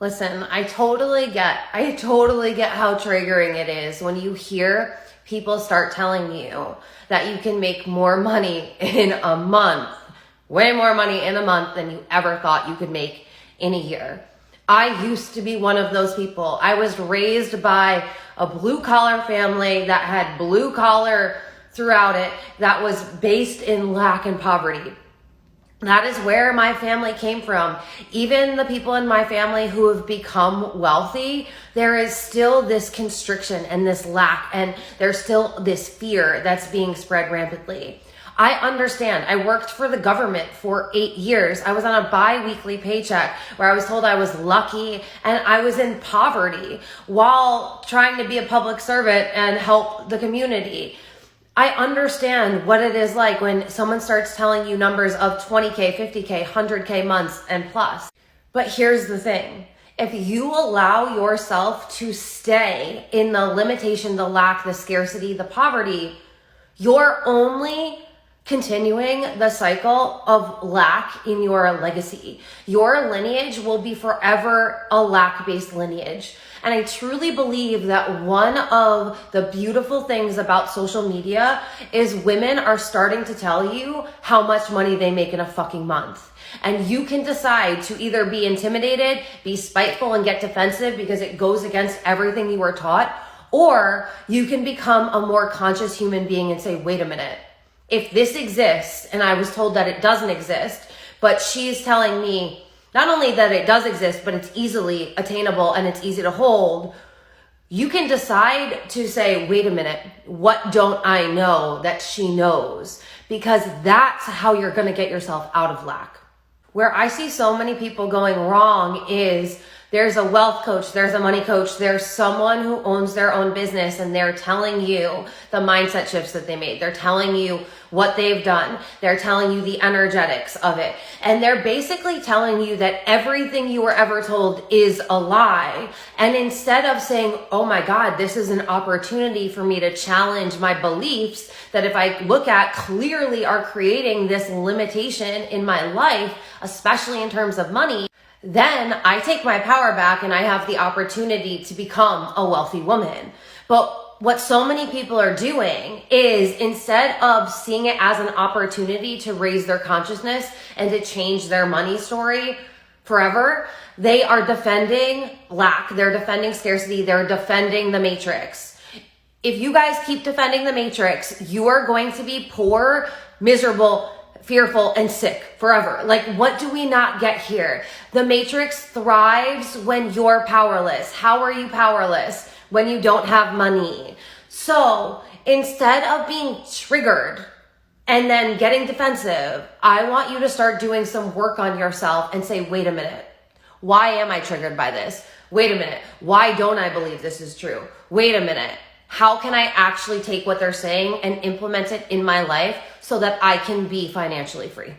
Listen, I totally get how triggering it is when you hear people start telling you that you can make more money in a month, way more money in a month than you ever thought you could make in a year. I used to be one of those people. I was raised by a blue collar family that had blue collar throughout it, that was based in lack and poverty. That is where my family came from. Even the people in my family who have become wealthy, there is still this constriction and this lack, and there's still this fear that's being spread rampantly. I understand. I worked for the government for 8 years. I was on a bi-weekly paycheck where I was told I was lucky, and I was in poverty while trying to be a public servant and help the community. I understand what it is like when someone starts telling you numbers of 20K, 50K, 100K months and plus. But here's the thing. If you allow yourself to stay in the limitation, the lack, the scarcity, the poverty, you're only continuing the cycle of lack in your legacy. Your lineage will be forever a lack-based lineage. And I truly believe that one of the beautiful things about social media is women are starting to tell you how much money they make in a fucking month. And you can decide to either be intimidated, be spiteful, and get defensive because it goes against everything you were taught, or you can become a more conscious human being and say, wait a minute, if this exists and I was told that it doesn't exist, but she's telling me not only that it does exist, but it's easily attainable and it's easy to hold, you can decide to say, wait a minute, what don't I know that she knows? Because that's how you're going to get yourself out of lack. Where I see so many people going wrong is there's a wealth coach, there's a money coach, there's someone who owns their own business and they're telling you the mindset shifts that they made. They're telling you what they've done. They're telling you the energetics of it. And they're basically telling you that everything you were ever told is a lie. And instead of saying, oh my God, this is an opportunity for me to challenge my beliefs that if I look at clearly are creating this limitation in my life, especially in terms of money, then I take my power back and I have the opportunity to become a wealthy woman. But what so many people are doing is instead of seeing it as an opportunity to raise their consciousness and to change their money story forever, they are defending lack, they're defending scarcity, they're defending the matrix. If you guys keep defending the matrix, you are going to be poor, miserable, fearful, and sick forever. Like, what do we not get here? The matrix thrives when you're powerless. How are you powerless? When you don't have money. So instead of being triggered and then getting defensive, I want you to start doing some work on yourself and say, wait a minute, why am I triggered by this? Wait a minute, why don't I believe this is true? Wait a minute, how can I actually take what they're saying and implement it in my life so that I can be financially free?